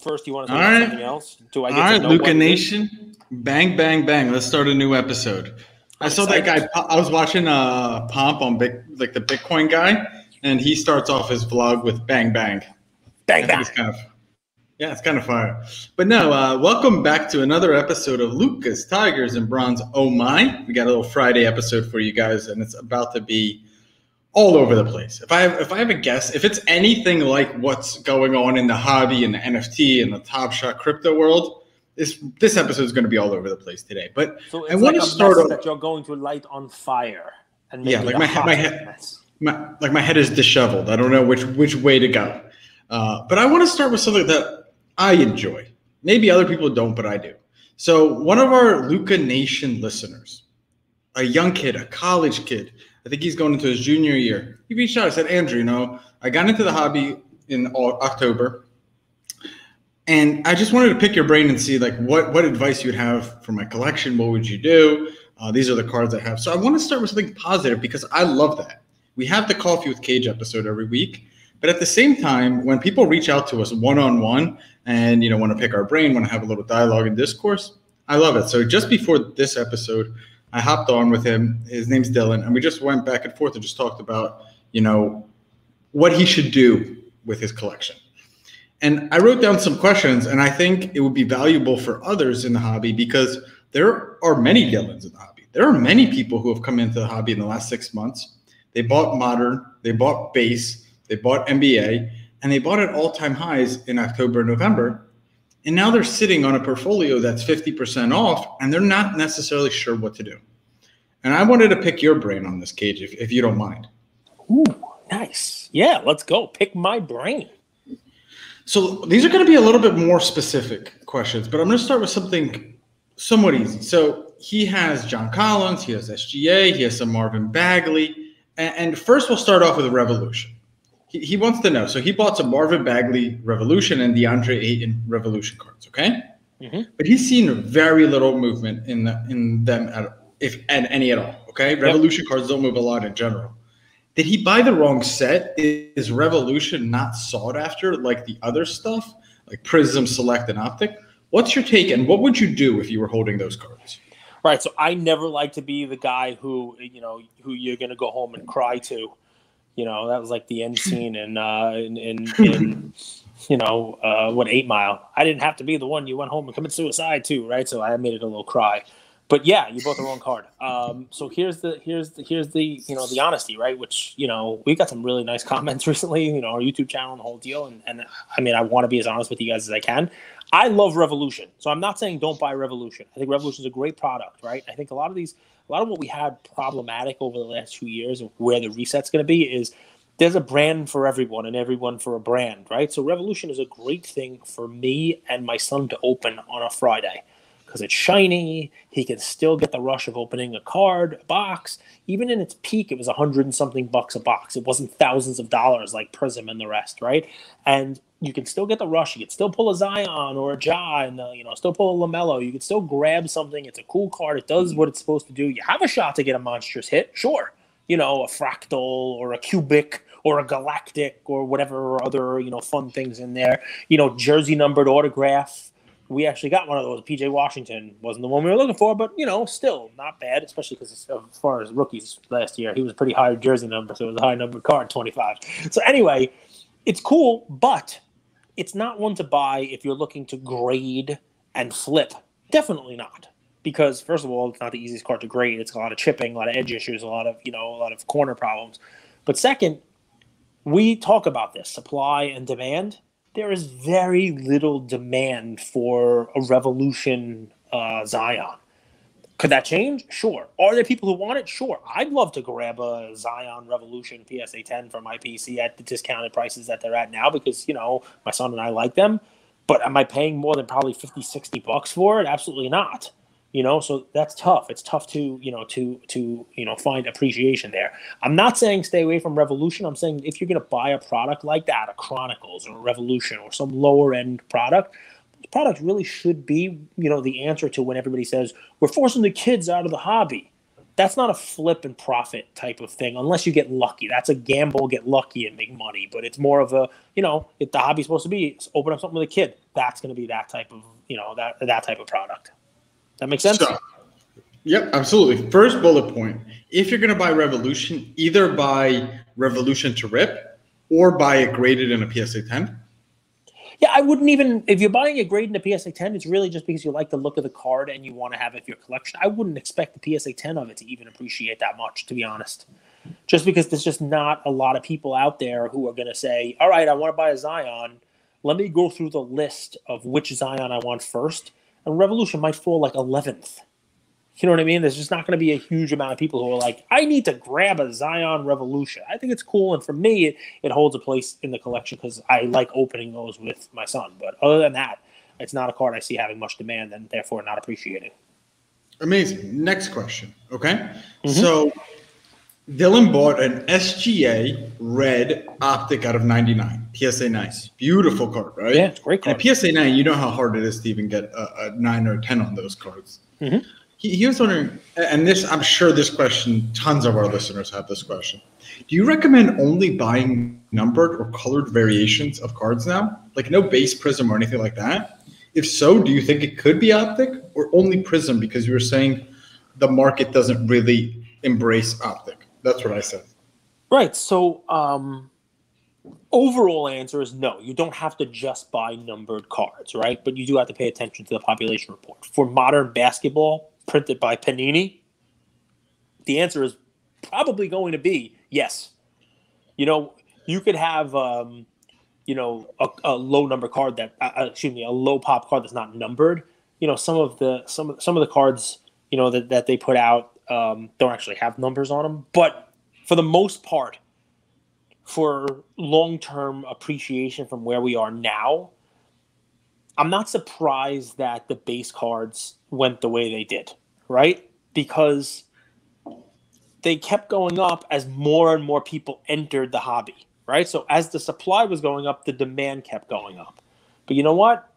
first you want to All talk about right. something else? Do I All get right, to know what it is? LukaNation. Bang, bang, bang. Let's start a new episode. I saw that guy. I was watching Pomp on the Bitcoin guy, and he starts off his vlog with bang, bang. Bang, I bang. think it's kind of fire. But no, welcome back to another episode of Lucas, Tigers, and Bronze. Oh my! We got a little Friday episode for you guys, and it's about to be all over the place. If I have a guess, if it's anything like what's going on in the hobby and the NFT and the Top Shot crypto world, this episode is going to be all over the place today. But So it's I want like to a start mess off. that you're going to light on fire and make Yeah, it like a my hot head, mess. my head is disheveled. I don't know which way to go. But I want to start with something that I enjoy. Maybe other people don't, but I do. So one of our LukaNation listeners, a young kid, a college kid, I think he's going into his junior year. He reached out. I said, Andrew, I got into the hobby in October, and I just wanted to pick your brain and see what advice you'd have for my collection. What would you do? These are the cards I have. So I want to start with something positive because I love that. We have the Coffee with Cage episode every week, but at the same time, when people reach out to us one-on-one and want to pick our brain, want to have a little dialogue and discourse, I love it. So just before this episode, I hopped on with him. His name's Dylan, and we just went back and forth and just talked about, what he should do with his collection. And I wrote down some questions, and I think it would be valuable for others in the hobby because there are many Dylans in the hobby. There are many people who have come into the hobby in the last 6 months. They bought Modern, they bought Base, they bought NBA, and they bought at all-time highs in October and November. And now they're sitting on a portfolio that's 50% off, and they're not necessarily sure what to do. And I wanted to pick your brain on this, Cage, if you don't mind. Ooh, nice. Yeah, let's go. Pick my brain. So these are going to be a little bit more specific questions, but I'm going to start with something somewhat easy. So he has John Collins, he has SGA, he has some Marvin Bagley. And first we'll start off with a Revolution. He wants to know. So he bought some Marvin Bagley Revolution and DeAndre Ayton Revolution cards, okay? Mm-hmm. But he's seen very little movement in them, if any at all, okay? Yep. Revolution cards don't move a lot in general. Did he buy the wrong set? Is Revolution not sought after like the other stuff, like Prism, Select, and Optic? What's your take, and what would you do if you were holding those cards? Right, so I never like to be the guy who you're going to go home and cry to. That was like the end scene in 8 Mile. I didn't have to be the one you went home and committed suicide too, right? So I made it a little cry. But yeah, you bought the wrong card. So here's the honesty, right? Which we got some really nice comments recently. Our YouTube channel and the whole deal. And I mean, I want to be as honest with you guys as I can. I love Revolution, so I'm not saying don't buy Revolution. I think Revolution is a great product, right? I think a lot of what we had problematic over the last 2 years and where the reset's going to be is there's a brand for everyone and everyone for a brand, right? So Revolution is a great thing for me and my son to open on a Friday. Because it's shiny, he can still get the rush of opening a card, a box. Even in its peak, it was $100 and something a box. It wasn't thousands of dollars like Prism and the rest, right? And you can still get the rush. You can still pull a Zion or a Ja, and still pull a LaMelo. You can still grab something. It's a cool card. It does what it's supposed to do. You have a shot to get a monstrous hit, sure. A fractal or a cubic or a galactic or whatever other fun things in there. Jersey numbered autograph. We actually got one of those. PJ Washington wasn't the one we were looking for, but, still not bad, especially because as far as rookies last year, he was a pretty high jersey number, so it was a high number card, 25. So anyway, it's cool, but it's not one to buy if you're looking to grade and flip. Definitely not. Because, first of all, it's not the easiest card to grade. It's a lot of chipping, a lot of edge issues, a lot of corner problems. But second, we talk about this, supply and demand. There is very little demand for a Revolution Zion. Could that change? Sure. Are there people who want it? Sure. I'd love to grab a Zion Revolution PSA 10 for my PC at the discounted prices that they're at now because, my son and I like them. But am I paying more than probably $50-$60 for it? Absolutely not. So that's tough. It's tough to find appreciation there. I'm not saying stay away from Revolution. I'm saying if you're going to buy a product like that, a Chronicles or a Revolution or some lower end product, the product really should be, the answer to when everybody says we're forcing the kids out of the hobby. That's not a flip and profit type of thing unless you get lucky. That's a gamble, get lucky and make money. But it's more of a, if the hobby's supposed to be open up something with a kid, that's going to be that type of, that type of product. That makes sense? So, yep, absolutely. First bullet point. If you're going to buy Revolution, either buy Revolution to rip or buy it graded in a PSA 10. Yeah, I wouldn't even, if you're buying a grade in a PSA 10, it's really just because you like the look of the card and you want to have it for your collection. I wouldn't expect the PSA 10 of it to even appreciate that much, to be honest. Just because there's just not a lot of people out there who are going to say, all right, I want to buy a Zion. Let me go through the list of which Zion I want first. And Revolution might fall like 11th. You know what I mean? There's just not going to be a huge amount of people who are like, I need to grab a Zion Revolution. I think it's cool. And for me, it holds a place in the collection because I like opening those with my son. But other than that, it's not a card I see having much demand and therefore not appreciating. Amazing. Next question. Okay. Mm-hmm. So Dylan bought an SGA red optic out of 99. PSA 9. Beautiful card, right? Yeah, it's a great card. And PSA 9, you know how hard it is to even get a 9 or a 10 on those cards. Mm-hmm. He was wondering, and this, I'm sure this question, tons of our listeners have this question. Do you recommend only buying numbered or colored variations of cards now? Like no base prism or anything like that? If so, do you think it could be optic or only prism? Because you were saying the market doesn't really embrace optic. That's what I said. Right. So overall answer is no. You don't have to just buy numbered cards, right? But you do have to pay attention to the population report. For modern basketball, printed by Panini, the answer is probably going to be yes. You could have a low number card that a low pop card that's not numbered. Some of the cards that they put out don't actually have numbers on them, but for the most part, for long-term appreciation from where we are now, I'm not surprised that the base cards went the way they did, right? Because they kept going up as more and more people entered the hobby, right? So as the supply was going up, the demand kept going up. But you know what?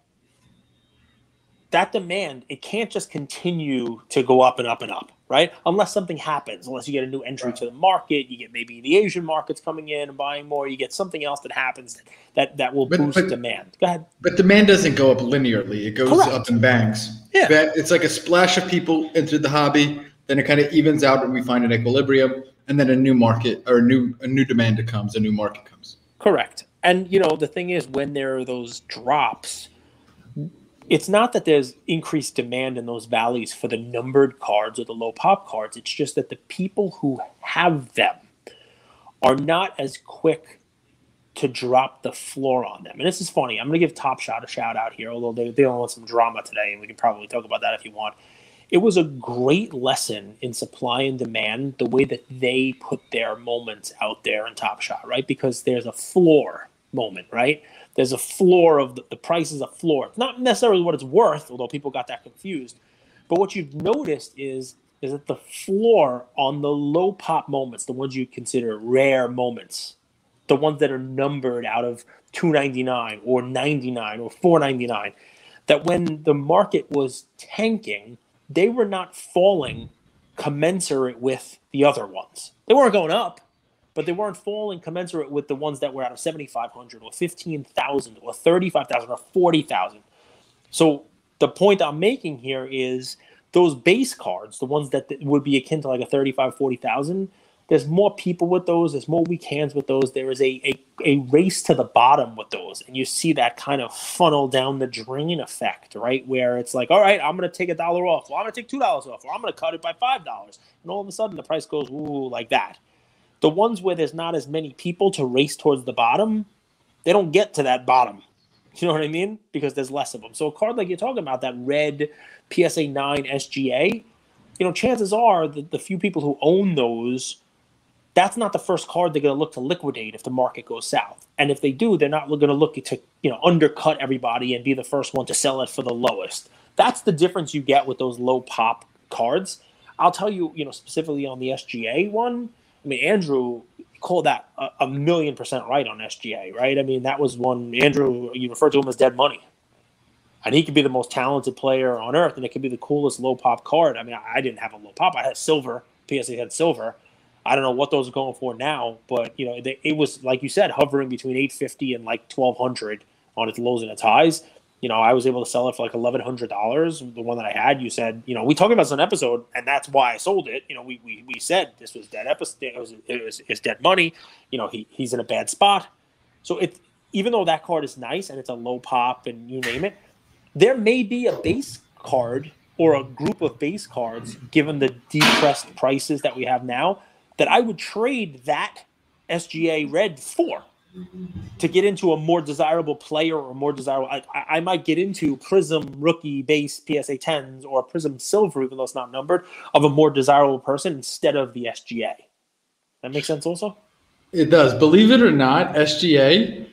That demand, it can't just continue to go up and up and up, right? Unless something happens, unless you get a new entry to the market, you get maybe the Asian markets coming in and buying more, you get something else that happens that will boost demand. Go ahead. But demand doesn't go up linearly. It goes up in bangs. Yeah. It's like a splash of people entered the hobby, then it kind of evens out and we find an equilibrium, and then a new market or a new demand comes, a new market comes. Correct. And, the thing is, when there are those drops, it's not that there's increased demand in those valleys for the numbered cards or the low pop cards. It's just that the people who have them are not as quick to drop the floor on them. And this is funny. I'm going to give Top Shot a shout out here, although they don't want some drama today, and we can probably talk about that if you want. It was a great lesson in supply and demand, the way that they put their moments out there in Top Shot, right? Because there's a floor moment, right? There's a floor of the price is a floor. It's not necessarily what it's worth, although people got that confused. But what you've noticed is that the floor on the low pop moments, the ones you consider rare moments, the ones that are numbered out of $2.99 or $99 or $4.99, that when the market was tanking, they were not falling commensurate with the other ones. They weren't going up, but they weren't falling commensurate with the ones that were out of 7,500 or 15,000 or 35,000 or 40,000. So the point I'm making here is those base cards, the ones that would be akin to like a 35, 40,000, there's more people with those. There's more weak hands with those. There is a race to the bottom with those. And you see that kind of funnel down the drain effect, right? Where it's like, all right, I'm going to take $1 off. Well, I'm going to take $2 off. Or I'm going to cut it by $5. And all of a sudden the price goes, ooh, like that. The ones where there's not as many people to race towards the bottom, they don't get to that bottom. You know what I mean? Because there's less of them. So a card like you're talking about, that red PSA 9 SGA, chances are that the few people who own those, that's not the first card they're going to look to liquidate if the market goes south. And if they do, they're not going to look to undercut everybody and be the first one to sell it for the lowest. That's the difference you get with those low pop cards. I'll tell you, specifically on the SGA one, I mean, Andrew called that a 1,000,000% right on SGA, right? I mean, that was one, Andrew, you referred to him as dead money. And he could be the most talented player on earth, and it could be the coolest low pop card. I mean, I didn't have a low pop. I had silver. PSA 10 silver. I don't know what those are going for now, but it was, like you said, hovering between 850 and like 1200 on its lows and its highs. I was able to sell it for like $1,100. The one that I had, you said, we talked about this on an episode, and that's why I sold it. We said this was dead episode. It's dead money. He's in a bad spot. So even though that card is nice and it's a low pop and you name it, there may be a base card or a group of base cards, given the depressed prices that we have now, that I would trade that SGA red for to get into a more desirable player or more desirable. I might get into Prism rookie base PSA 10s or Prism silver, even though it's not numbered, of a more desirable person instead of the SGA. That makes sense also? It does. Believe it or not, SGA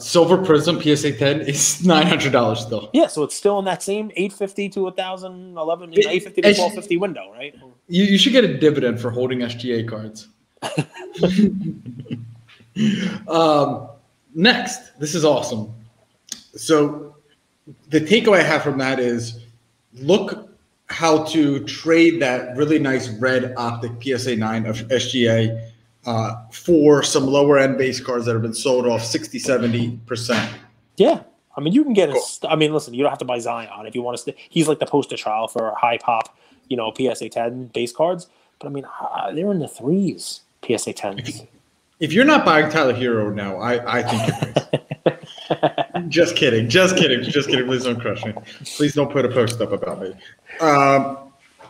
silver Prism PSA 10 is $900 still. Yeah, so it's still in that same 850 to 1,011, 850 to 1250 window, right? You should get a dividend for holding SGA cards. Next, this is awesome. So the takeaway I have from that is look how to trade that really nice red optic PSA 9 of SGA for some lower end base cards that have been sold off 60-70%. Yeah. I mean, you can get listen, you don't have to buy Zion if you want to. He's like the poster child for high pop, PSA 10 base cards. But I mean, they're in the threes, PSA 10s. If you're not buying Tyler Hero now, I think you're Just kidding. Please don't crush me. Please don't put a post up about me.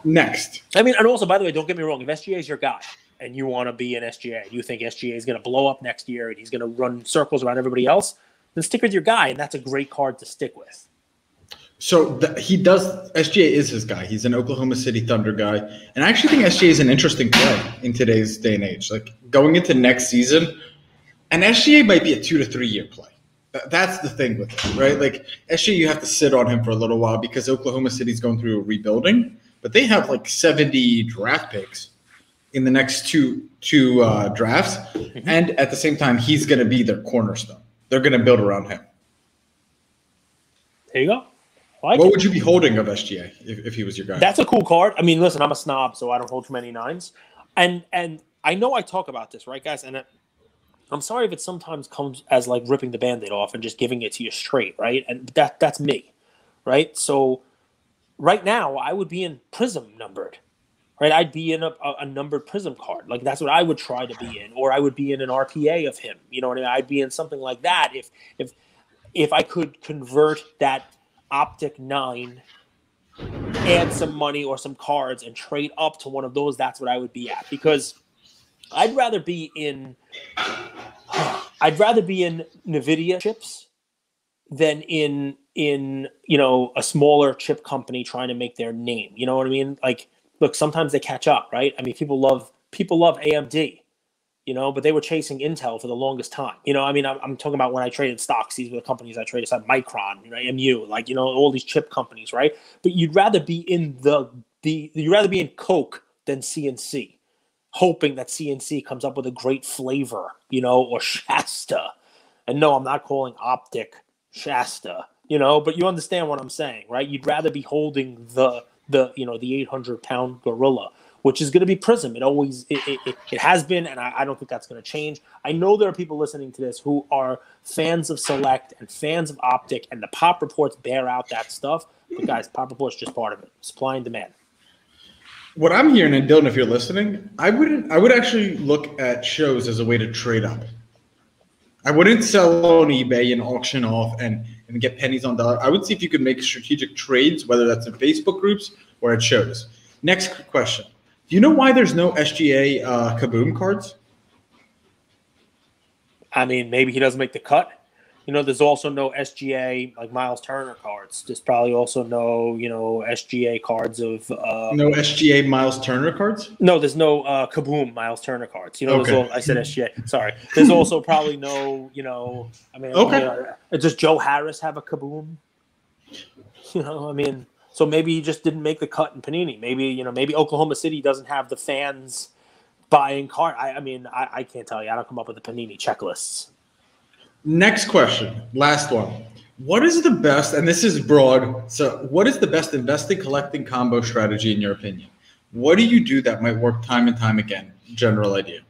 Next. I mean, and also, by the way, don't get me wrong. If SGA is your guy and you want to be an SGA, and you think SGA is going to blow up next year and he's going to run circles around everybody else, then stick with your guy, and that's a great card to stick with. So he does. SGA is his guy. He's an Oklahoma City Thunder guy, and I actually think SGA is an interesting play in today's day and age. Like going into next season, and SGA might be a 2 to 3 year play. That's the thing with him, right? Like SGA, you have to sit on him for a little while because Oklahoma City's going through a rebuilding, but they have like 70 draft picks in the next two drafts, and at the same time, he's going to be their cornerstone. They're going to build around him. There you go. What would you be holding of SGA if he was your guy? That's a cool card. I mean, listen, I'm a snob, so I don't hold too many nines. And I know I talk about this, right, guys? And I'm sorry if it sometimes comes as like ripping the Band-Aid off and just giving it to you straight, right? And that's me, right? So right now, I would be in Prism numbered, right? I'd be in a numbered Prism card. Like that's what I would try to be in. Or I would be in an RPA of him. You know what I mean? I'd be in something like that if I could convert that Optic 9, add some money or some cards and trade up to one of those, that's what I would be at. Because I'd rather be in NVIDIA chips than in a smaller chip company trying to make their name. You know what I mean? Like, look, sometimes they catch up, right? I mean, people love AMD. But they were chasing Intel for the longest time. I mean, I'm talking about when I traded stocks. These were the companies I traded. So Micron, MU, all these chip companies, right? But you'd rather be in you'd rather be in Coke than CNC, hoping that CNC comes up with a great flavor, or Shasta. And no, I'm not calling Optic Shasta, but you understand what I'm saying, right? You'd rather be holding the 800-pound gorilla, which is going to be Prism. It has been, and I don't think that's going to change. I know there are people listening to this who are fans of Select and fans of Optic, and the pop reports bear out that stuff. But guys, pop reports just part of it. Supply and demand. What I'm hearing, and Dylan, if you're listening, I would actually look at shows as a way to trade up. I wouldn't sell on eBay and auction off and get pennies on dollar. I would see if you could make strategic trades, whether that's in Facebook groups or at shows. Next question. Do you know why there's no SGA Kaboom cards? I mean, maybe he doesn't make the cut. There's also no SGA like Miles Turner cards. There's probably also no, SGA cards of no SGA Miles Turner cards? No, there's no Kaboom Miles Turner cards. Okay. I said SGA. Sorry. There's also probably no, okay. Does Joe Harris have a Kaboom? So maybe he just didn't make the cut in Panini. Maybe Oklahoma City doesn't have the fans buying card. I can't tell you. I don't come up with the Panini checklists. Next question, last one. What is the best, and this is broad, so what is the best investing, collecting combo strategy in your opinion? What do you do that might work time and time again? General idea.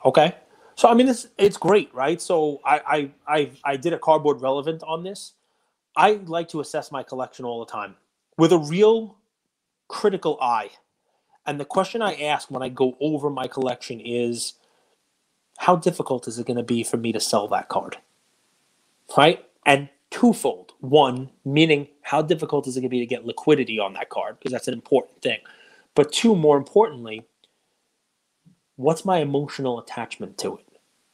Okay. So I mean, it's great, right? So I did a cardboard relevant on this. I like to assess my collection all the time with a real critical eye. And the question I ask when I go over my collection is, how difficult is it going to be for me to sell that card? Right? And twofold. One, meaning how difficult is it going to be to get liquidity on that card? Because that's an important thing. But two, more importantly, what's my emotional attachment to it?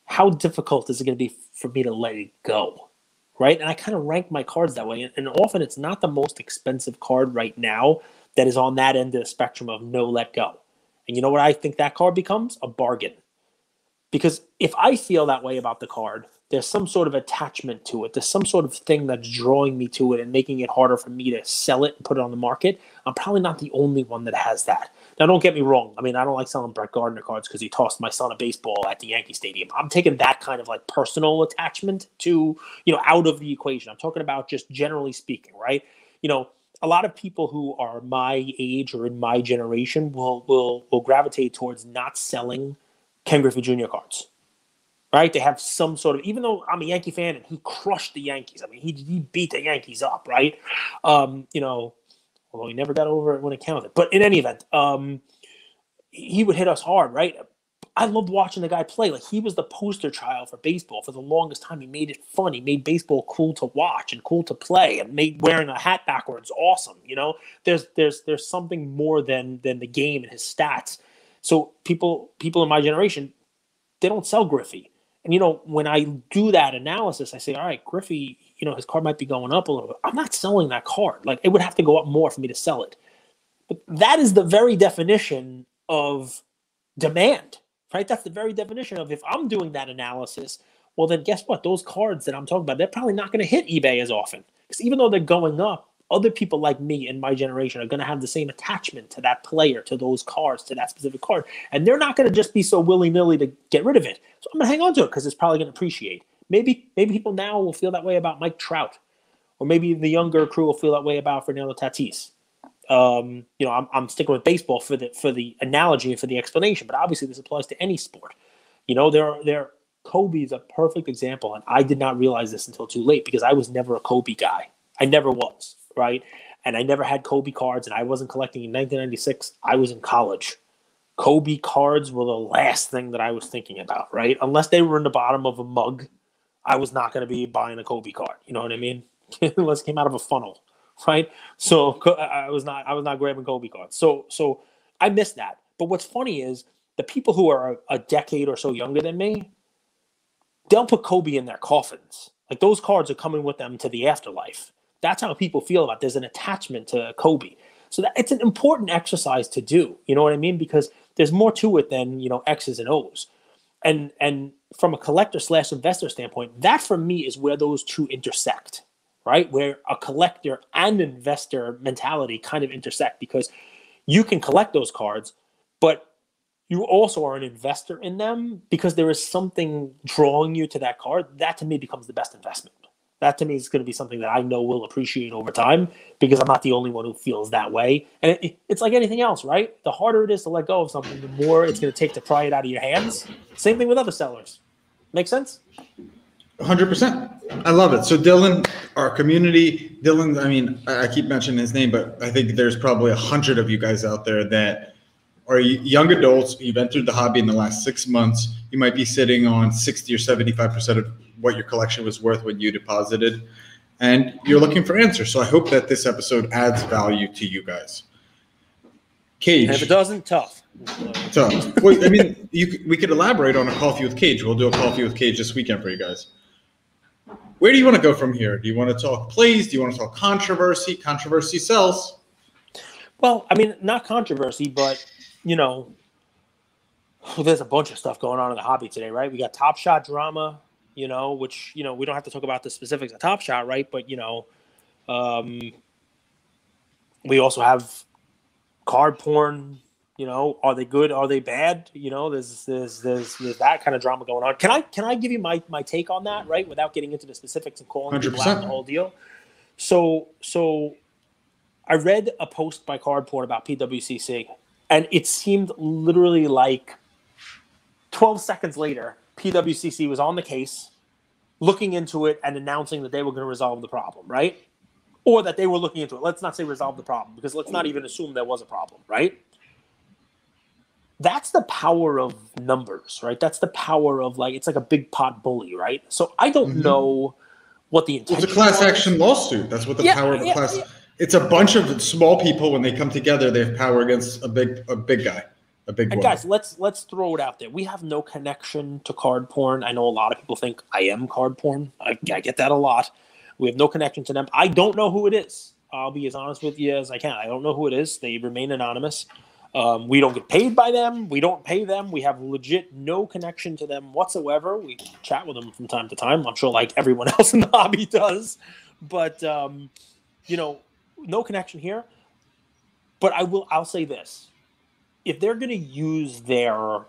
How difficult is it going to be for me to let it go? Right? And I kind of rank my cards that way. And often it's not the most expensive card right now that is on that end of the spectrum of no let go. And you know what I think that card becomes? A bargain. Because if I feel that way about the card, there's some sort of attachment to it. There's some sort of thing that's drawing me to it and making it harder for me to sell it and put it on the market. I'm probably not the only one that has that. Now, don't get me wrong. I mean, I don't like selling Brett Gardner cards because he tossed my son a baseball at the Yankee Stadium. I'm taking that kind of like personal attachment to, out of the equation. I'm talking about just generally speaking, right? A lot of people who are my age or in my generation will gravitate towards not selling Ken Griffey Jr. cards, right? They have some sort of, even though I'm a Yankee fan and he crushed the Yankees. I mean, he beat the Yankees up, right? Although he never got over it when it counted. But in any event, he would hit us hard, right? I loved watching the guy play. Like, he was the poster child for baseball for the longest time. He made it fun. He made baseball cool to watch and cool to play, and made wearing a hat backwards awesome. There's something more than the game and his stats. So people in my generation, they don't sell Griffey. And, when I do that analysis, I say, all right, Griffey, his card might be going up a little bit. I'm not selling that card. Like, it would have to go up more for me to sell it. But that is the very definition of demand, right? That's the very definition of, if I'm doing that analysis, well, then guess what? Those cards that I'm talking about, they're probably not going to hit eBay as often. Because even though they're going up, other people like me in my generation are going to have the same attachment to that player, to those cards, to that specific card. And they're not going to just be so willy-nilly to get rid of it. So I'm going to hang on to it because it's probably going to appreciate. Maybe people now will feel that way about Mike Trout. Or maybe the younger crew will feel that way about Fernando Tatis. I'm sticking with baseball for the analogy and for the explanation, but obviously this applies to any sport. Kobe is a perfect example, and I did not realize this until too late because I was never a Kobe guy. I never was, right? And I never had Kobe cards, and I wasn't collecting in 1996. I was in college. Kobe cards were the last thing that I was thinking about, right? Unless they were in the bottom of a mug, I was not going to be buying a Kobe card. You know what I mean? Unless it came out of a funnel, right? So I was not grabbing Kobe cards. So I missed that. But what's funny is the people who are a decade or so younger than me, they'll put Kobe in their coffins. Like, those cards are coming with them to the afterlife. That's how people feel about it. There's an attachment to Kobe. So it's an important exercise to do. You know what I mean? Because there's more to it than, X's and O's. And from a collector/investor standpoint, that for me is where those two intersect, right? Where a collector and investor mentality kind of intersect, because you can collect those cards, but you also are an investor in them because there is something drawing you to that card. That to me becomes the best investment. That to me is going to be something that I know will appreciate over time because I'm not the only one who feels that way. And it's like anything else, right? The harder it is to let go of something, the more it's going to take to pry it out of your hands. Same thing with other sellers. Make sense? 100%. I love it. So Dylan, our community, Dylan, I mean, I keep mentioning his name, but I think there's probably 100 of you guys out there that are young adults. You've entered the hobby in the last 6 months. You might be sitting on 60 or 75% of what your collection was worth when you deposited, and you're looking for answers. So I hope that this episode adds value to you guys. Cage. And if it doesn't, tough. Well, I mean, we could elaborate on a coffee with Cage. We'll do a coffee with Cage this weekend for you guys. Where do you want to go from here? Do you want to talk plays? Do you want to talk controversy? Controversy sells. Well, I mean, not controversy, but, there's a bunch of stuff going on in the hobby today, right? We got Top Shot drama, which, we don't have to talk about the specifics of Top Shot, right? But, we also have card porn. Are they good? Are they bad? There's that kind of drama going on. Can I give you my take on that, right? Without getting into the specifics and calling people out 100%. and the whole deal. So I read a post by Cardport about PWCC, and it seemed literally like 12 seconds later, PWCC was on the case, looking into it and announcing that they were going to resolve the problem, right? Or that they were looking into it. Let's not say resolve the problem, because let's not even assume there was a problem, right? That's the power of numbers, right? That's the power of, like, it's like a big pot bully, right? So I don't know what the intention It's a class action lawsuit. That's what the power of a class. Yeah. It's a bunch of small people. When they come together, they have power against a big guy, a big. And guys, let's throw it out there. We have no connection to card porn. I know a lot of people think I am card porn. I get that a lot. We have no connection to them. I don't know who it is. I'll be as honest with you as I can. I don't know who it is. They remain anonymous. We don't get paid by them. We don't pay them. We have legit no connection to them whatsoever. We chat with them from time to time. I'm sure like everyone else in the hobby does. But, no connection here. But I'll say this. If they're going to use their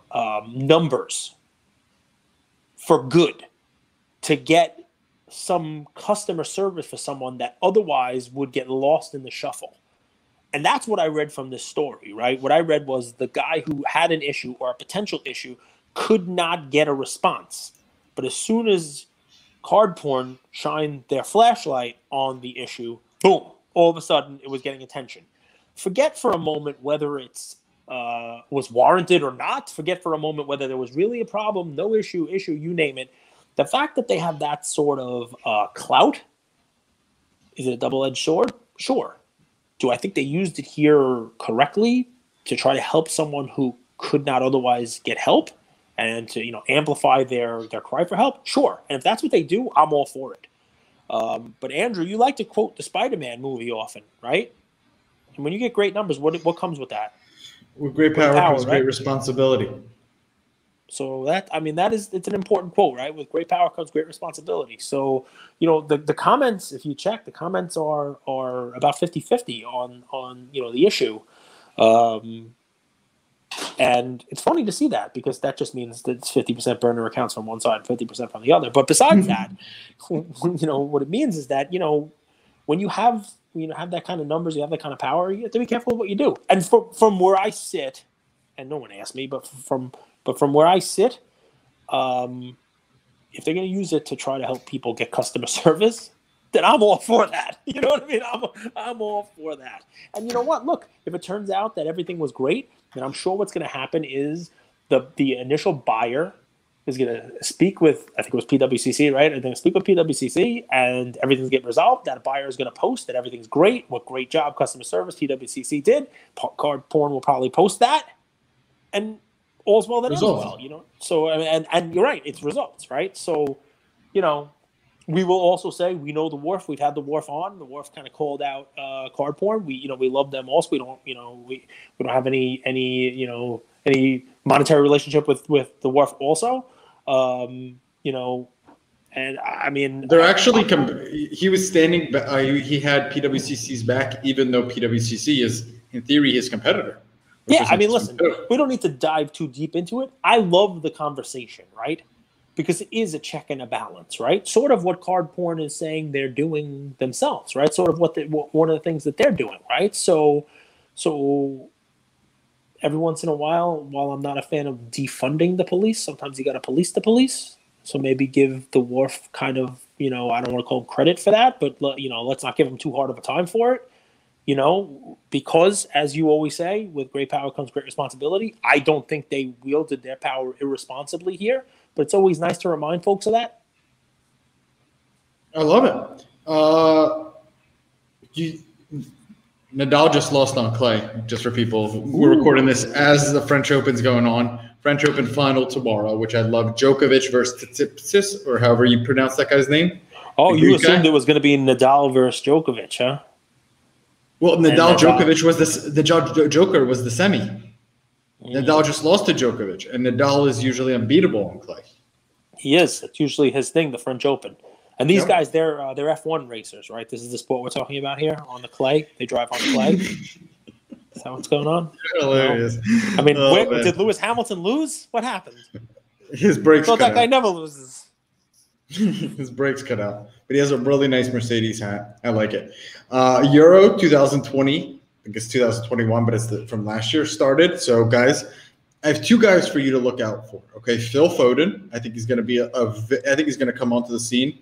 numbers for good to get some customer service for someone that otherwise would get lost in the shuffle, and that's what I read from this story, right? What I read was the guy who had an issue or a potential issue could not get a response. But as soon as card porn shined their flashlight on the issue, boom, all of a sudden it was getting attention. Forget for a moment whether it's was warranted or not. Forget for a moment whether there was really a problem, no issue, you name it. The fact that they have that sort of clout, is it a double-edged sword? Sure. Do I think they used it here correctly to try to help someone who could not otherwise get help and to amplify their cry for help? Sure. And if that's what they do, I'm all for it. But Andrew, you like to quote the Spider-Man movie often, right? And when you get great numbers, what comes with that? With great power comes great responsibility. So it's an important quote, right? With great power comes great responsibility. So, the comments, if you check, the comments are about 50-50 on the issue. And it's funny to see that, because that just means that it's 50% burner accounts from one side, 50% from the other. But besides that, what it means is that, when you have that kind of numbers, you have that kind of power, you have to be careful with what you do. And from where I sit, and no one asked me, but from where I sit, if they're going to use it to try to help people get customer service, then I'm all for that. You know what I mean? I'm all for that. And you know what? Look, if it turns out that everything was great, then I'm sure what's going to happen is the initial buyer is going to speak with, I think it was PWCC, right? And then speak with PWCC, and everything's getting resolved. That buyer is going to post that everything's great. What great job customer service PWCC did. Card porn will probably post that, and all's well that ends well. So and you're right, it's results, right? So, we will also say we know the Wharf. We've had the Wharf on. The Wharf kind of called out card porn. We love them also. We don't we don't have any monetary relationship with the Wharf also. And I mean, they're actually he was standing. He had PWCC's back, even though PWCC is in theory his competitor. Yeah, I mean, listen, we don't need to dive too deep into it. I love the conversation, right? Because it is a check and a balance, right? Sort of what card porn is saying they're doing themselves, right? Sort of one of the things that they're doing, right? So every once in a while I'm not a fan of defunding the police, sometimes you got to police the police. So maybe give the Wharf kind of, I don't want to call him credit for that, but let's not give him too hard of a time for it. Because as you always say, with great power comes great responsibility. I don't think they wielded their power irresponsibly here, but it's always nice to remind folks of that. I love it. Nadal just lost on clay, just for people. We're recording this as the French Open's going on. French Open final tomorrow, which I love. Djokovic versus Tsitsipas, or however you pronounce that guy's name. Oh, you assumed it was going to be Nadal versus Djokovic, huh? Well, Djokovic was the Joker was the semi. Nadal just lost to Djokovic, and Nadal is usually unbeatable on clay. He is. That's usually his thing, the French Open. And these guys, they're F1 racers, right? This is the sport we're talking about here on the clay. They drive on clay. Is that what's going on? Hilarious. No? I mean, did Lewis Hamilton lose? What happened? His brakes cut out. That guy never loses. His brakes cut out. but he has a really nice Mercedes hat. I like it. Euro 2020. I think it's 2021, but it's from last year started. So, guys, I have two guys for you to look out for. Okay, Phil Foden. I think he's going to be I think he's going to come onto the scene,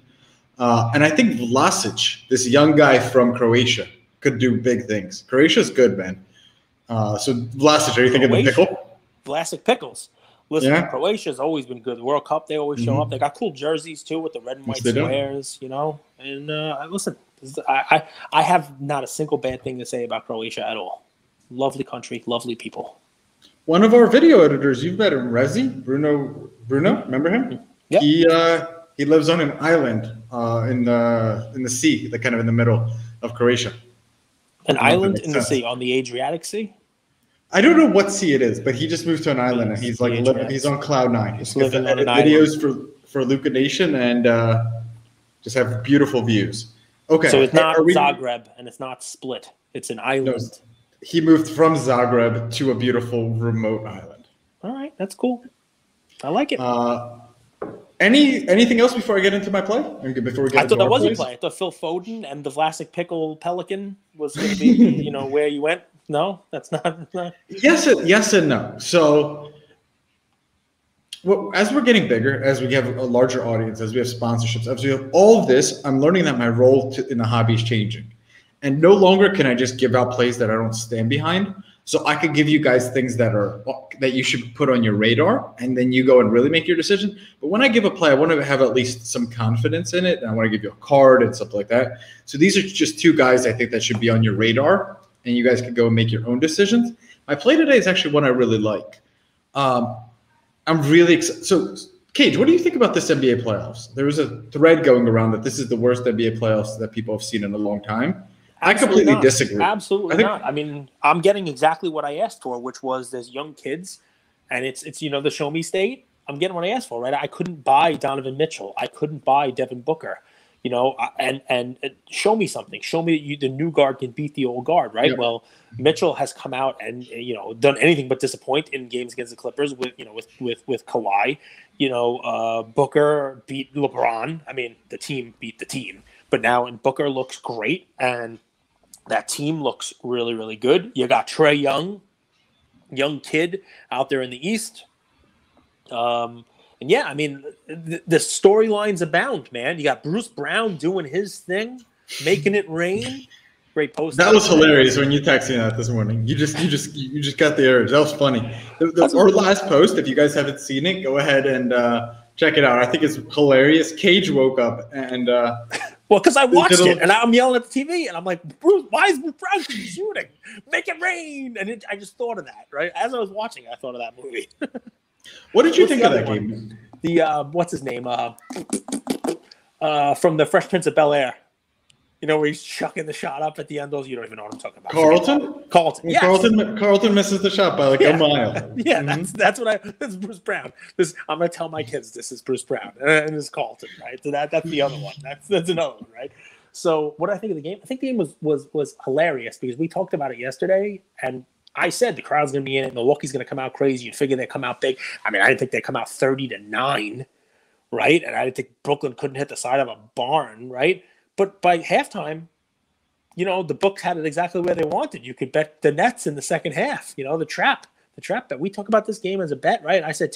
and I think Vlasic, this young guy from Croatia, could do big things. Croatia's good, man. So Vlasic, are you thinking the pickle? Vlasic pickles. Listen, Yeah. Croatia's always been good. The World Cup, they always show up. They got cool jerseys too with the red and white squares, you know. And listen, I have not a single bad thing to say about Croatia at all. Lovely country, lovely people. One of our video editors, you've met him, Rezi, Bruno, remember him? Yeah. He lives on an island in the sea, kind of in the middle of Croatia. An island in the sea, on the Adriatic Sea? I don't know what sea it is, but he just moved to an island and he's he's on cloud nine. He's living on videos for LukaNation and just have beautiful views. Okay. So it's not Zagreb and it's not Split. It's an island. No, he moved from Zagreb to a beautiful remote island. All right, that's cool. I like it. Anything else before I get into my play? Before we get I thought that was a play. I thought Phil Foden and the Vlasic Pickle Pelican was going to be, where you went. No, that's not. Yes and no. So, as we're getting bigger, as we have a larger audience, as we have sponsorships, as we have all of this, I'm learning that my role in the hobby is changing. And no longer can I just give out plays that I don't stand behind. So I could give you guys things that you should put on your radar, and then you go and really make your decision. But when I give a play, I want to have at least some confidence in it, and I want to give you a card and stuff like that. So these are just two guys I think that should be on your radar, and you guys could go and make your own decisions. My play today is actually one I really like. I'm really excited. So, Cage, what do you think about this NBA playoffs? There was a thread going around that this is the worst NBA playoffs that people have seen in a long time. I completely disagree. Absolutely not. I mean, I'm getting exactly what I asked for, which was there's young kids, and it's the show me state. I'm getting what I asked for, right? I couldn't buy Donovan Mitchell. I couldn't buy Devin Booker. And show me something. Show me that the new guard can beat the old guard, right? Yep. Well, Mitchell has come out and done anything but disappoint in games against the Clippers with Kawhi. Booker beat LeBron. I mean, the team beat the team, but now Booker looks great and that team looks really, really good. You got Trae young kid out there in the East. And yeah, I mean, the storylines abound, man. You got Bruce Brown doing his thing, making it rain. Great post. That was hilarious when you texted me that this morning. You just got the urge. That was funny. Our last post, if you guys haven't seen it, go ahead and check it out. I think it's hilarious. Cage woke up and well, because I watched it and I'm yelling at the TV and I'm like, Bruce, why is Bruce Brown shooting? Make it rain. And I just thought of that, right? As I was watching, I thought of that movie. What did you think of that game? The what's his name? From the Fresh Prince of Bel-Air. Where he's chucking the shot up at the end. Those you don't even know what I'm talking about. Carlton. Yes. Carlton misses the shot by a mile. Yeah, that's Bruce Brown. I'm gonna tell my kids this is Bruce Brown and this is Carlton, right? So that's the other one. That's another one, right? So what do I think of the game? I think the game was hilarious because we talked about it yesterday, and I said the crowd's going to be in it. Milwaukee's going to come out crazy. You'd figure they'd come out big. I mean, I didn't think they'd come out 30-9, right? And I didn't think Brooklyn couldn't hit the side of a barn, right? But by halftime, the books had it exactly where they wanted. You could bet the Nets in the second half. The trap bet. We talk about this game as a bet, right? I said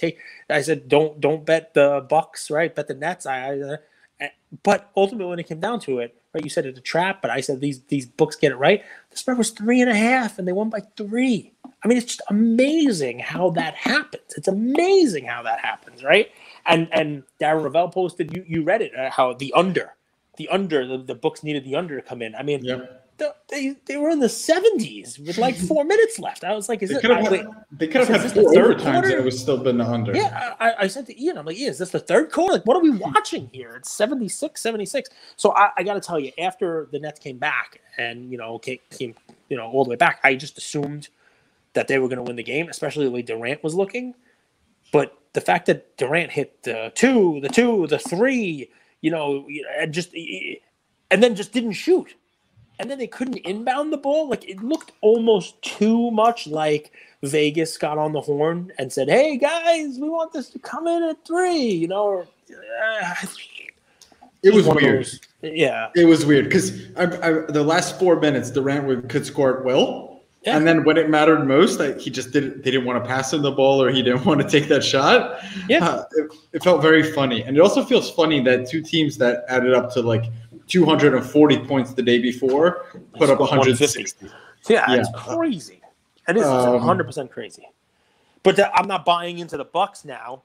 don't bet the Bucks, right? Bet the Nets. But ultimately, when it came down to it, right? You said it's a trap, but I said these books get it right. The spread was 3.5, and they won by 3. I mean, it's just amazing how that happens. It's amazing how that happens, right? And Darren Ravel posted, you read it, how the books needed the under to come in. I mean, they were in the 70s with like 4 minutes left. I was like, they could have had 4 overtimes and it was still been the under. Yeah, I said to Ian, I'm like, is this the third quarter? Like, what are we watching here? It's 76. So I got to tell you, after the Nets came back and came all the way back, I just assumed that they were going to win the game, especially the way Durant was looking. But the fact that Durant hit the 2, the 3, and then just didn't shoot. And then they couldn't inbound the ball. Like, it looked almost too much like Vegas got on the horn and said, hey, guys, we want this to come in at 3, It was weird. Yeah. It was weird because the last 4 minutes, Durant could score at will. Yeah. And then when it mattered most, he just didn't want to pass him the ball, or he didn't want to take that shot. Yeah. It felt very funny. And it also feels funny that two teams that added up to like 240 points the day before put up 160. Yeah, that's crazy. It is 100% crazy. But I'm not buying into the Bucks now.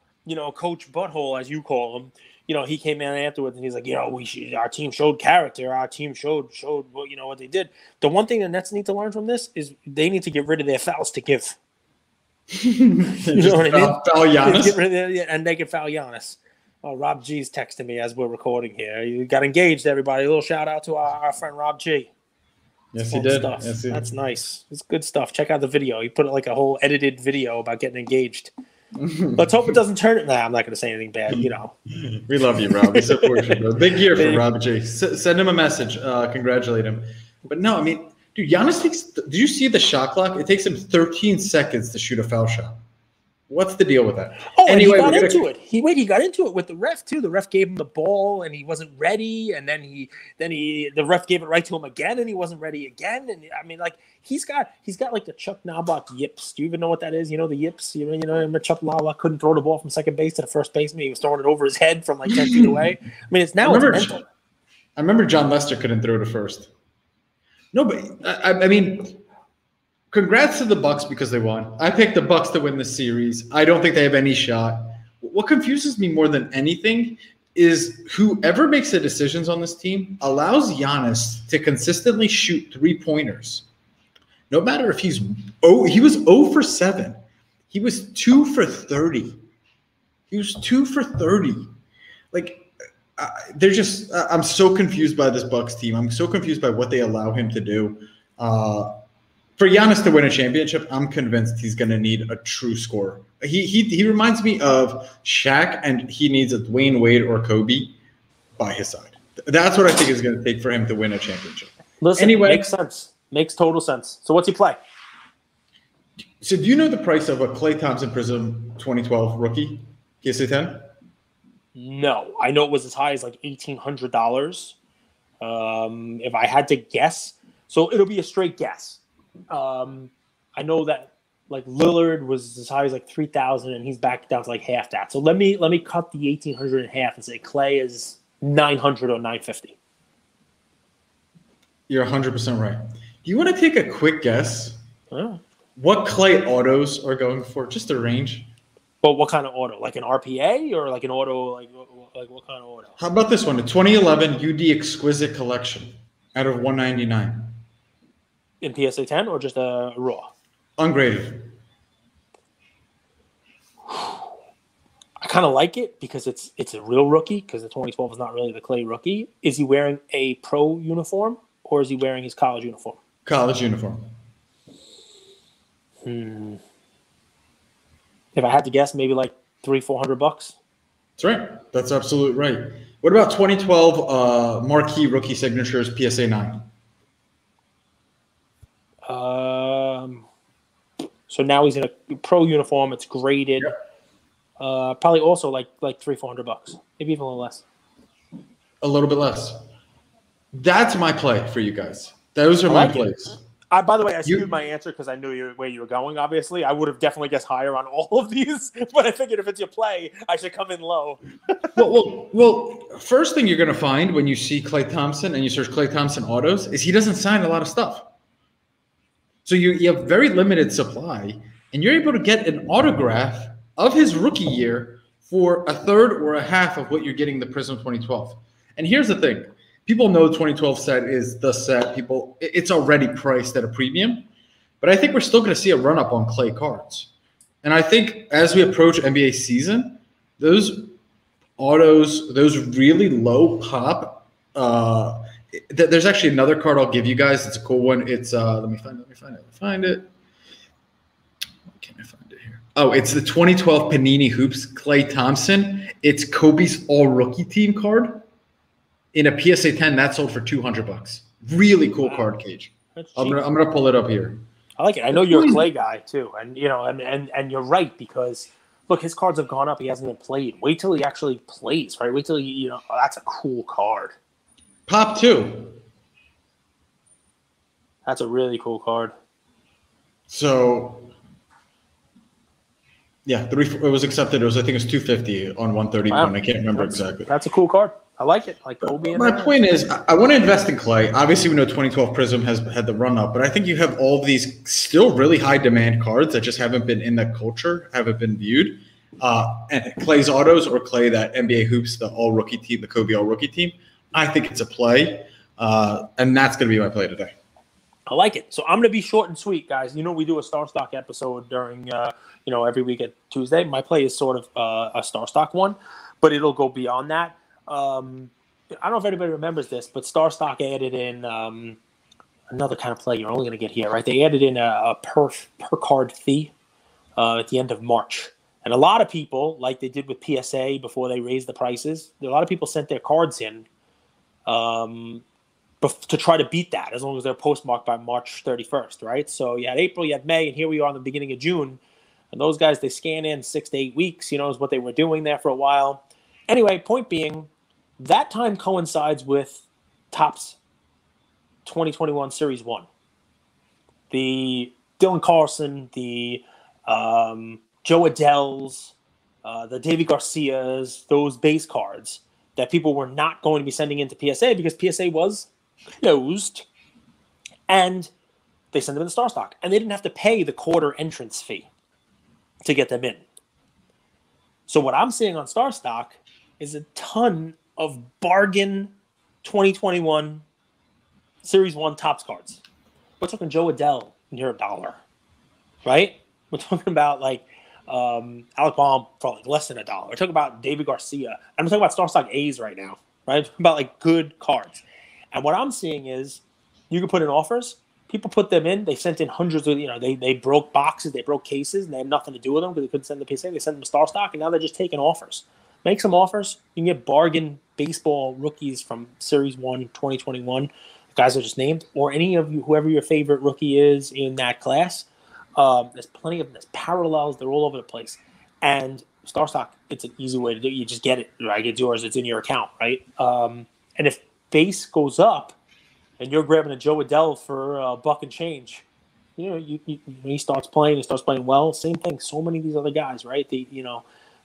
Coach Butthole, as you call him, he came in afterwards and he's like, our team showed character. Our team showed what they did. The one thing the Nets need to learn from this is they need to get rid of their fouls to give. You know what I mean? Foul Giannis. Get rid of and they can foul Giannis. Oh, Rob G's texting me as we're recording here. You got engaged, everybody. A little shout out to our friend Rob G. Yes, he did. Yes, That's nice. It's good stuff. Check out the video. He put like a whole edited video about getting engaged. Let's hope it doesn't turn it. Nah, I'm not going to say anything bad. We love you, Rob. We support you, bro. Big year for Rob G. Send him a message. Congratulate him. But no, I mean, dude, Giannis did you see the shot clock? It takes him 13 seconds to shoot a foul shot. What's the deal with that? Oh, anyway, and he got into it. He got into it with the ref too. The ref gave him the ball and he wasn't ready, and then the ref gave it right to him again and he wasn't ready again. And I mean, like he's got like the Chuck Knobloch yips. Do you even know what that is? The yips. Chuck Knobloch couldn't throw the ball from second base to the first baseman. He was throwing it over his head from like 10 feet away. I mean, it's mental. I remember John Lester couldn't throw to first. No, but I mean. Congrats to the Bucks because they won. I picked the Bucks to win the series. I don't think they have any shot. What confuses me more than anything is whoever makes the decisions on this team allows Giannis to consistently shoot 3-pointers. No matter if he was 0 for 7. He was 2 for 30. He was 2 for 30. Like, they're just I'm so confused by this Bucks team. I'm so confused by what they allow him to do. For Giannis to win a championship, I'm convinced he's going to need a true scorer. He reminds me of Shaq, and he needs a Dwayne Wade or Kobe by his side. That's what I think is going to take for him to win a championship. Listen, anyway, makes sense. Makes total sense. So what's he play? So do you know the price of a Klay Thompson Prism 2012 rookie, PSA 10? No. I know it was as high as like $1,800. If I had to guess. So it'll be a straight guess. I know that like Lillard was as high as like 3,000 and he's back down to like half that. So let me cut the 1,800 in half and say Klay is 900 or 950. You're 100% right. Do you want to take a quick guess? What Klay autos are going for? Just a range. But what kind of auto? Like an RPA or like an auto? Like what kind of auto? How about this one? The 2011 UD Exquisite Collection out of 199. In PSA 10 or just a raw? Ungraded. I kind of like it because it's a real rookie because the 2012 is not really the Klay rookie. Is he wearing a pro uniform or is he wearing his college uniform? College uniform. If I had to guess, maybe like $300-400. That's right. That's absolutely right. What about 2012 marquee rookie signatures PSA 9? So now he's in a pro uniform. It's graded. Yep. Probably also like $300-400, maybe even a little less. A little bit less. That's my play for you guys. Those are my plays. By the way, I skewed my answer because I knew where you were going. Obviously, I would have definitely guessed higher on all of these, but I figured if it's your play, I should come in low. well, first thing you're going to find when you see Klay Thompson and you search Klay Thompson autos is he doesn't sign a lot of stuff. So you have very limited supply, and you're able to get an autograph of his rookie year for a third or a half of what you're getting the Prism 2012. And here's the thing. People know the 2012 set is the set. It's already priced at a premium. But I think we're still going to see a run-up on Klay cards. And I think as we approach NBA season, those autos, those really low pop, there's actually another card I'll give you guys. It's a cool one. It's let me find it. Why can't I find it here? Oh, it's the 2012 Panini Hoops Klay Thompson. It's Kobe's all-rookie team card. In a PSA 10, that sold for $200. Really cool card, Cage. I'm gonna pull it up here. I like it. I know you're a Klay guy too, and and you're right because look, his cards have gone up. He hasn't been played. Wait till he actually plays, right? Wait till that's a cool card. Pop 2. That's a really cool card. So, yeah, it was accepted. I think it was 250 on 131. Wow. I can't remember exactly. That's a cool card. I like it. Like Kobe in My there. point is, I want to invest in clay. Obviously, we know 2012 Prism has had the run up, but I think you have all of these still really high demand cards that just haven't been in the culture, haven't been viewed. And Clay's autos or Clay, that NBA Hoops, the all rookie team, the Kobe all rookie team. I think it's a play, and that's going to be my play today. I like it. So I'm going to be short and sweet, guys. You know, we do a Star Stock episode during, every week at Tuesday. My play is sort of a Star Stock one, but it'll go beyond that. I don't know if anybody remembers this, but Star Stock added in another kind of play you're only going to get here, right? They added in a per card fee at the end of March. And a lot of people, like they did with PSA before they raised the prices, a lot of people sent their cards in to try to beat that, as long as they're postmarked by March 31st, right? So you had April, you had May, and here we are in the beginning of June. And those guys, they scan in 6 to 8 weeks, is what they were doing there for a while. Anyway, point being, that time coincides with Topps 2021 Series 1. The Dylan Carlson, the Joe Adells, the Davey Garcias, those base cards that people were not going to be sending into PSA because PSA was closed, and they sent them in the Star Stock. And they didn't have to pay the quarter entrance fee to get them in. So what I'm seeing on Star Stock is a ton of bargain 2021 Series 1 Topps cards. We're talking Joe Adell near $1, right? We're talking about Alec Baum for less than $1. We're talking about David Garcia. I'm talking about Star Stock A's right now, right? I'm talking about good cards. And what I'm seeing is you can put in offers. People put them in. They sent in hundreds of, they broke boxes, they broke cases, and they had nothing to do with them because they couldn't send the PSA. They sent them Star Stock, and now they're just taking offers. Make some offers. You can get bargain baseball rookies from Series 1 2021. The guys are just named, or any of you, whoever your favorite rookie is in that class. There's plenty of them. There's parallels. They're all over the place. And Star Stock, it's an easy way to do it. You just get it. Right? It's yours. It's in your account, right? And if base goes up and you're grabbing a Joe Adell for a buck and change, he starts playing. He starts playing well. Same thing. So many of these other guys, right?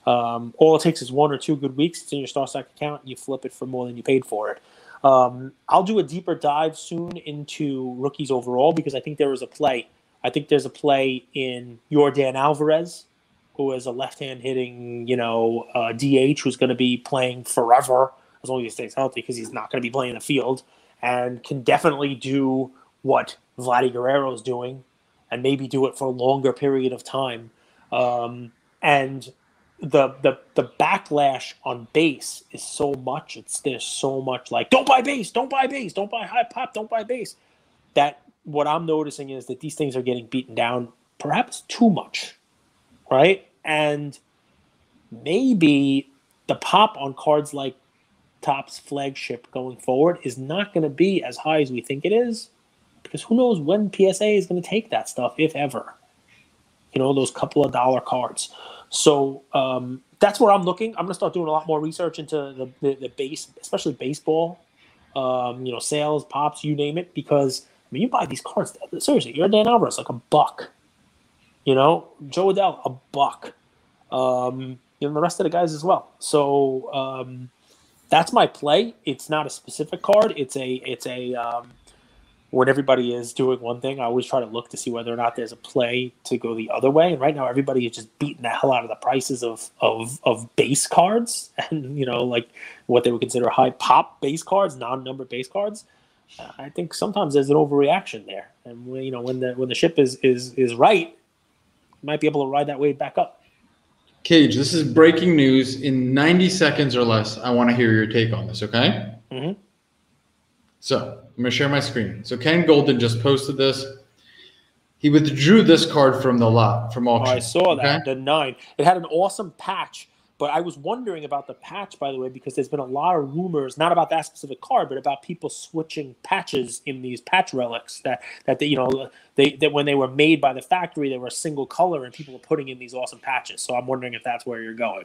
All it takes is 1 or 2 good weeks. It's in your Star Stock account. You flip it for more than you paid for it. I'll do a deeper dive soon into rookies overall because I think there is a play. I think there's a play in Yordan Alvarez, who is a left-hand hitting, DH who's going to be playing forever as long as he stays healthy because he's not going to be playing the field and can definitely do what Vladdy Guerrero is doing and maybe do it for a longer period of time. And the backlash on base is so much. There's so much don't buy base, don't buy base, don't buy high pop, don't buy base. That what I'm noticing is that these things are getting beaten down perhaps too much, right? And maybe the pop on cards like Topps Flagship going forward is not going to be as high as we think it is, because who knows when PSA is going to take that stuff, if ever. Those couple of dollar cards. So that's where I'm looking. I'm going to start doing a lot more research into the base, especially baseball, sales, pops, you name it, because you buy these cards, seriously, you're Dan Alvarez, $1. Joe Adell, $1. The rest of the guys as well. So that's my play. It's not a specific card. It's a when everybody is doing one thing, I always try to look to see whether or not there's a play to go the other way. And right now, everybody is just beating the hell out of the prices of base cards and, what they would consider high pop base cards, non-numbered base cards. I think sometimes there's an overreaction there. And, when the ship is right, you might be able to ride that wave back up. Cage, this is breaking news. In 90 seconds or less, I want to hear your take on this, okay? Mm-hmm. So I'm going to share my screen. So Ken Golden just posted this. He withdrew this card from the lot, from auction. Oh, I saw that, the 9. It had an awesome patch, but I was wondering about the patch, by the way, because there's been a lot of rumors, not about that specific card, but about people switching patches in these patch relics that when they were made by the factory, they were a single color, and people were putting in these awesome patches. So I'm wondering if that's where you're going.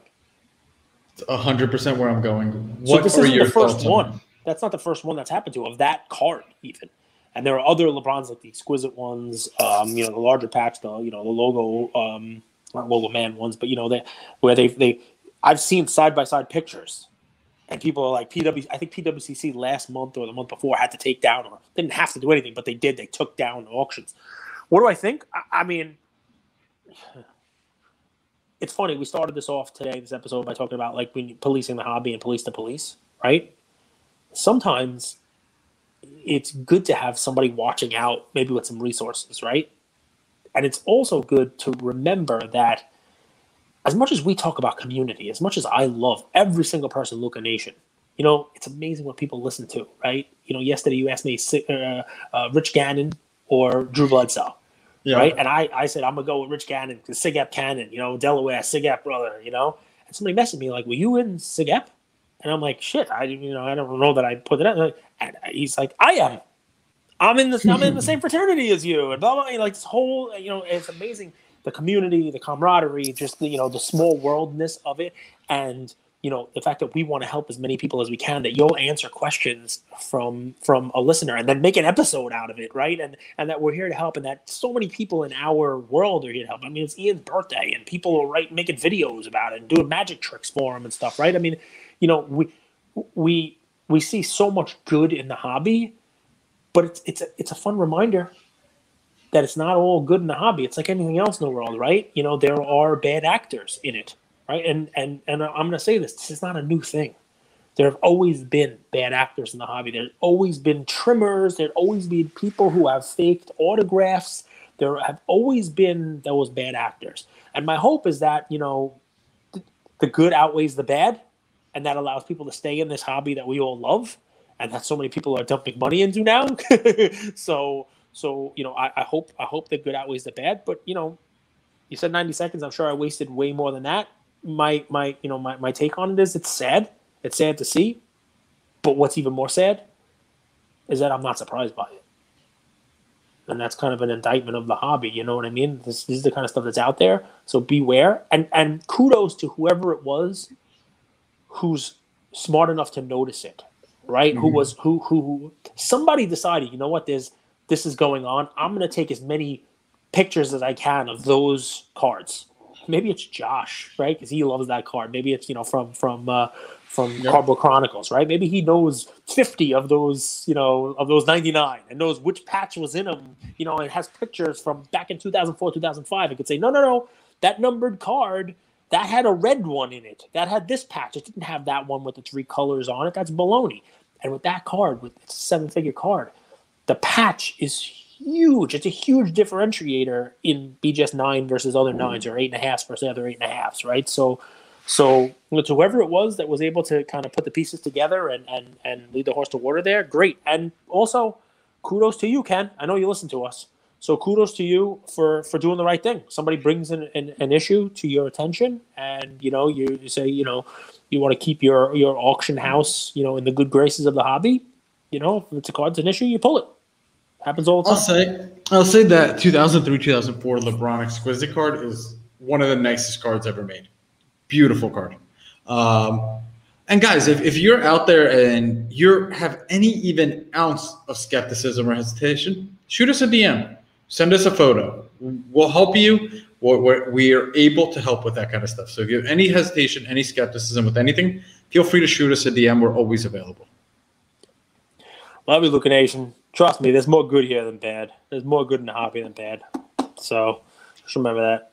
It's 100% where I'm going. So this isn't the first one. That's not the first one that's happened to of that card even. And there are other LeBrons like the exquisite ones, the larger packs, the logo, not logo man ones, but I've seen side by side pictures, and people are like I think PWCC last month or the month before had to take down, or didn't have to do anything, but they did. They took down auctions. What do I think? I mean, it's funny. We started this episode, by talking about like when policing the hobby and police the police, right? Sometimes it's good to have somebody watching out, maybe with some resources, right? And it's also good to remember that as much as we talk about community, as much as I love every single person in LukaNation, it's amazing what people listen to, right? Yesterday you asked me Rich Gannon or Drew Bledsoe, right? And I said, I'm going to go with Rich Gannon because Sigap Cannon, Delaware, Sigap brother, And somebody messaged me like, were you in Sigap? And I'm like, shit, I don't know that I put it out. And he's like, I am. I'm in the same fraternity as you, and blah blah. Like this whole, it's amazing, the community, the camaraderie, just the small worldness of it, and the fact that we want to help as many people as we can. That you'll answer questions from a listener, and then make an episode out of it, right? And that we're here to help, and that so many people in our world are here to help. I mean, it's Ian's birthday, and people are making videos about it and doing magic tricks for him and stuff, right? I mean, we see so much good in the hobby. But it's a fun reminder that it's not all good in the hobby. It's like anything else in the world, right? There are bad actors in it, right? And I'm going to say this is not a new thing. There have always been bad actors in the hobby. There's always been trimmers. There's always been people who have faked autographs. There have always been those bad actors. And my hope is that, the good outweighs the bad, and that allows people to stay in this hobby that we all love, and that so many people are dumping money into now. so I hope the good outweighs the bad. But you said 90 seconds. I'm sure I wasted way more than that. My take on it is it's sad. It's sad to see. But what's even more sad is that I'm not surprised by it. And that's kind of an indictment of the hobby. You know what I mean? This is the kind of stuff that's out there. So beware. And kudos to whoever it was who's smart enough to notice it. Right? Mm-hmm. Who somebody decided, you know what, this is going on. I'm going to take as many pictures as I can of those cards. Maybe it's Josh, right? Because he loves that card. Maybe it's, from Cardboard Chronicles, right? Maybe he knows 50 of those, of those 99 and knows which patch was in them, and has pictures from back in 2004, 2005. It could say, no, that numbered card, that had a red one in it. That had this patch. It didn't have that one with the 3 colors on it. That's baloney. And with that card, it's a 7-figure card, the patch is huge. It's a huge differentiator in BGS 9 versus other 9s, or 8.5s versus other 8.5s, right? So to whoever it was that was able to kind of put the pieces together and lead the horse to water there, great. And also, kudos to you, Ken. I know you listen to us. So kudos to you for doing the right thing. Somebody brings an issue to your attention, and you say you want to keep your auction house in the good graces of the hobby. If it's an issue, you pull it. Happens all the time. I'll say that 2003-2004 LeBron Exquisite card is one of the nicest cards ever made. Beautiful card. And guys, if you're out there and you have any even ounce of skepticism or hesitation, shoot us a DM. Send us a photo. We'll help you. We are able to help with that kind of stuff. So if you have any hesitation, any skepticism with anything, feel free to shoot us a DM. We're always available. Love you, LukaNation. Trust me, there's more good here than bad. There's more good in the hobby than bad. So just remember that.